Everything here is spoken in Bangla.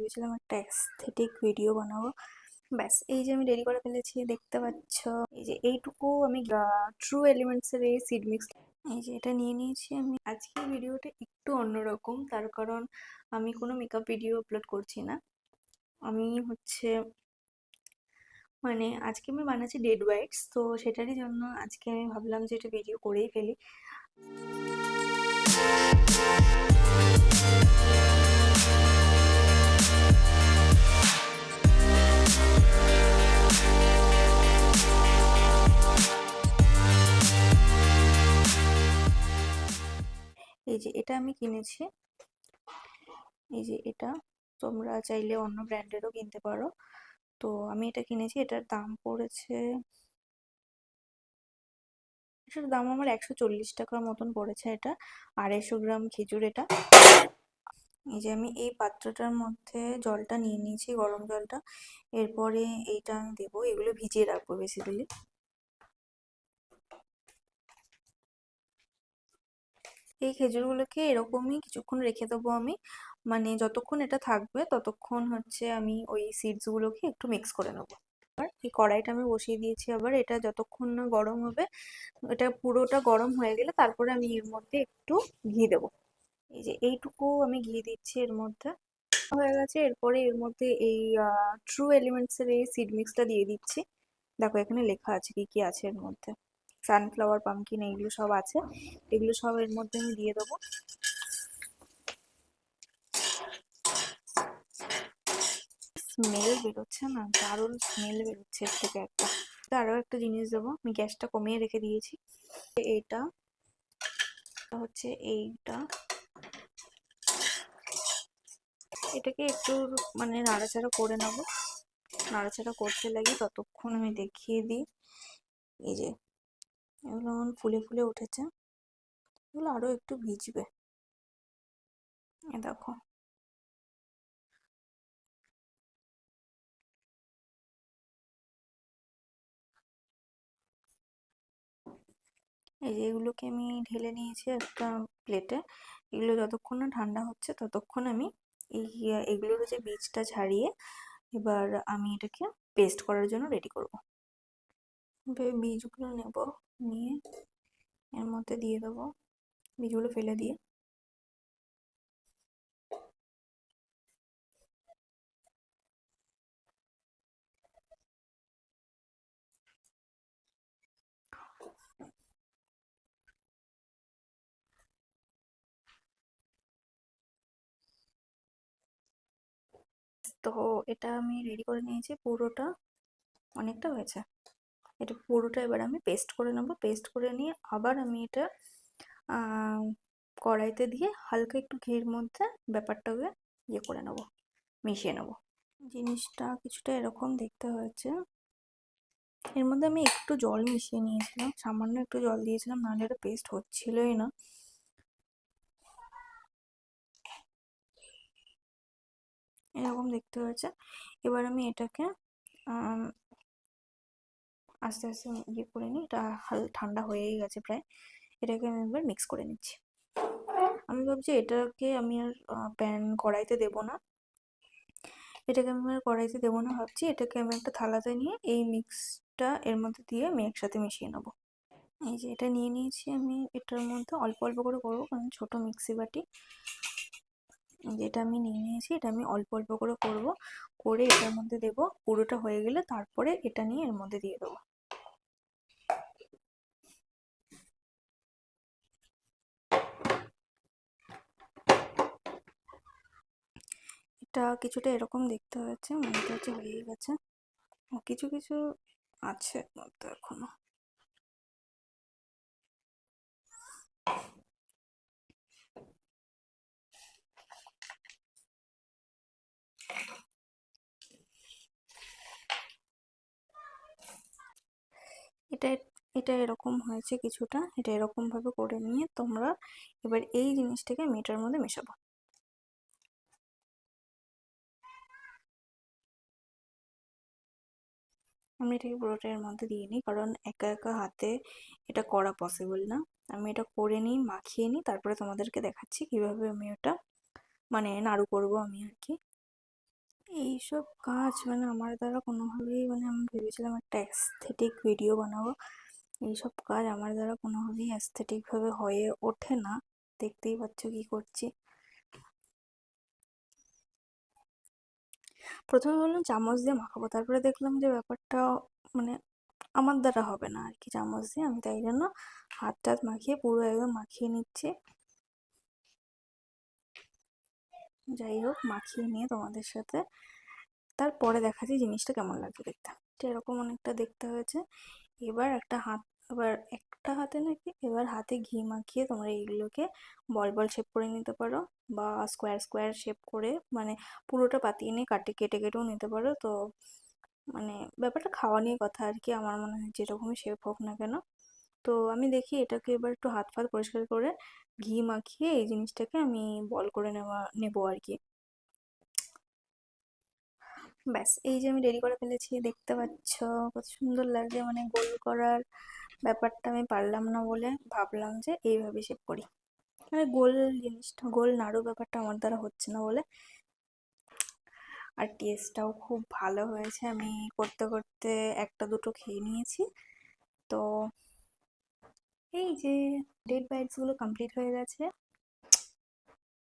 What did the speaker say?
ভেবেছিলাম একটা অ্যাস্থেটিক ভিডিও বানাবো। ব্যাস এই যে আমি রেডি করে ফেলেছি, দেখতে পাচ্ছ। এই যে এইটুকু আমি ট্রু এলিমেন্টস এর এই সিড মিক্স, এই যে এটা নিয়ে নিয়েছি আমি। আজকের ভিডিওটা একটু অন্যরকম, তার কারণ আমি কোনো মেকআপ ভিডিও আপলোড করছি না। আমি হচ্ছে আজকে আমি বানাচ্ছি ডেড ওয়াইটস, তো সেটারই জন্য আজকে আমি ভাবলাম যে এটা ভিডিও করেই ফেলি। এই যে এটা আমি কিনেছি, এই যে এটা তোমরা চাইলে অন্য ব্র্যান্ডেরও কিনতে পারো। তো আমি এটা কিনেছি, এটার দাম পড়েছে, এটার দাম আমার 140 টাকার মতন পড়েছে। এটা 250 গ্রাম খেজুর এটা। এই যে আমি এই পাত্রটার মধ্যে জলটা নিয়ে নিয়েছি, গরম জলটা। এরপরে এইটা আমি দেবো, এগুলো ভিজিয়ে রাখবো বেসিক্যালি। এই খেজুরগুলোকে এরকমই কিছুক্ষণ রেখে দেবো আমি, যতক্ষণ এটা থাকবে ততক্ষণ হচ্ছে আমি ওই সিডস গুলোকে একটু মিক্স করে নেবো। আর এই কড়াইটা আমি বসিয়ে দিয়েছি, আবার এটা যতক্ষণ না গরম হবে, এটা পুরোটা গরম হয়ে গেলে তারপরে আমি এর মধ্যে একটু ঘি দেবো। এই যে এইটুকু আমি ঘি দিচ্ছি এর মধ্যে। হয়ে গেছে, এরপরে এর মধ্যে এই ট্রু এলিমেন্টস এর এই সিড মিক্সটা দিয়ে দিচ্ছি। দেখো এখানে লেখা আছে কি কি আছে এর মধ্যে, সানফ্লাওয়ার, পামকিন, এইগুলো সব আছে। এগুলো সব এর মধ্যে আমি দিয়ে দেবো। স্মেল বেরোচ্ছে না, দারুণ স্মেল বেরোচ্ছে এর থেকে একটা। আরো একটা জিনিস দেবো, আমি গ্যাসটা কমিয়ে রেখে দিয়েছি। এটা হচ্ছে এইটা, এটাকে একটু নাড়াচাড়া করে নেবো। নাড়াচাড়া করতে লাগে ততক্ষণ আমি দেখিয়ে দিই। এই যে এগুলো এখন ফুলে ফুলে উঠেছে, এগুলো আরো একটু ভিজবে। দেখো এই যে এগুলোকে আমি ঢেলে নিয়েছি একটা প্লেটে। এগুলো যতক্ষণ না ঠান্ডা হচ্ছে ততক্ষণ আমি এই এগুলোর যে বীজটা ছাড়িয়ে এবার আমি এটাকে পেস্ট করার জন্য রেডি করব। বীজগুলো নেব, নিয়ে এর মধ্যে দিয়ে দেবো, বীজগুলো ফেলে দিয়ে। তো এটা আমি রেডি করে নিয়েছি পুরোটা, অনেকটা হয়েছে। এটা পুরোটা এবার আমি পেস্ট করে নেব। পেস্ট করে নিয়ে আবার আমি এটা কড়াইতে দিয়ে হালকা একটু ঘির মধ্যে ব্যাপারটাকে ইয়ে করে নেব, মিশিয়ে নেব। জিনিসটা কিছুটা এরকম দেখতে হয়েছে। এর মধ্যে আমি একটু জল মিশিয়ে নিয়েছিলাম, সামান্য একটু জল দিয়েছিলাম, নাহলে এটা পেস্ট হচ্ছিলই না। এরকম দেখতে হয়েছে। এবার আমি এটাকে আস্তে আস্তে ইয়ে করে নিই। এটা ঠান্ডা হয়েই গেছে প্রায়। এটাকে আমি এবার মিক্স করে নিচ্ছি। আমি ভাবছি এটাকে আমি আর কড়াইতে দেবো না, এটাকে আমি আর কড়াইতে দেবো না, ভাবছি এটাকে আমি একটা থালাতে নিয়ে এই মিক্সটা এর মধ্যে দিয়ে আমি একসাথে মিশিয়ে নেবো। এই যে এটা নিয়ে নিয়েছি আমি, এটার মধ্যে অল্প অল্প করে করবো কারণ ছোট মিক্সি বাটি। যেটা আমি নিয়ে নিয়েছি এটা আমি অল্প অল্প করে করব, করে এটার মধ্যে দেব। পুরোটা হয়ে গেলে তারপরে এটা নিয়ে এর মধ্যে দিয়ে দেবো। এটা কিছুটা এরকম দেখতে হয়েছে, মনে হচ্ছে হয়ে গেছে। কিছু কিছু আছে মধ্যে এখনো। এটা এটা এরকম হয়েছে কিছুটা। এটা এরকম ভাবে করে নিয়ে তোমরা এবার এই জিনিসটাকে আমি এটার মধ্যে মেশাবো। আমি এটাকে পুরোটা এর মধ্যে দিয়ে নিই, কারণ একা একা হাতে এটা করা পসিবল না। আমি এটা করে নিই, মাখিয়ে নিই, তারপরে তোমাদেরকে দেখাচ্ছি কিভাবে আমি ওটা নাড়ু করবো আমি আর কি। এইসব কাজ মানে আমার দ্বারা কোনোভাবেই, মানে আমি ভেবেছিলাম একটা অ্যাস্থেটিক ভিডিও বানাবো, এইসব কাজ আমার দ্বারা কোনোভাবেই অ্যাস্থেটিক ভাবে হয়ে ওঠে না। দেখতেই পাচ্ছ কি করছি। প্রথমে ভাবলাম চামচ দিয়ে মাখাবো, তারপরে দেখলাম যে ব্যাপারটা মানে আমার দ্বারা হবে না আর কি চামচ দিয়ে। আমি তাই জন্য হাত টাত মাখিয়ে পুরো একদম মাখিয়ে নিচ্ছি। যাই হোক, মাখিয়ে নিয়ে তোমাদের সাথে তারপরে দেখাচ্ছি জিনিসটা কেমন লাগছে দেখতে। তো এরকম অনেকটা দেখতে হয়েছে। এবার একটা হাত, এবার একটা হাতে নাকি, এবার হাতে ঘি মাখিয়ে তোমরা এইগুলোকে বল বল শেপ করে নিতে পারো, বা স্কোয়ার স্কোয়ার শেপ করে, মানে পুরোটা পাতিয়ে নিয়ে কেটে কেটেও নিতে পারো। তো মানে ব্যাপারটা খাওয়া নিয়ে কথা আর কি, আমার মনে হয় যেরকমই শেপ হোক না কেন। তো আমি দেখি এটাকে এবার একটু হাত ফাত পরিষ্কার করে ঘি মাখিয়ে এই জিনিসটাকে আমি বল করে নেবো আর কি। ব্যাস, এই যে আমি রেডি করে ফেলেছি, দেখতে পাচ্ছ কত সুন্দর লাগছে। মানে গোল করার ব্যাপারটা আমি পারলাম না বলে ভাবলাম যে এইভাবে শেপ করি। মানে গোল জিনিসটা, গোল নাড়ু ব্যাপারটা আমার দ্বারা হচ্ছে না বলে। আর টেস্টটাও খুব ভালো হয়েছে। আমি করতে করতে একটা দুটো খেয়ে নিয়েছি। তো এই যে ডেট বাইটস গুলো কমপ্লিট হয়ে গেছে।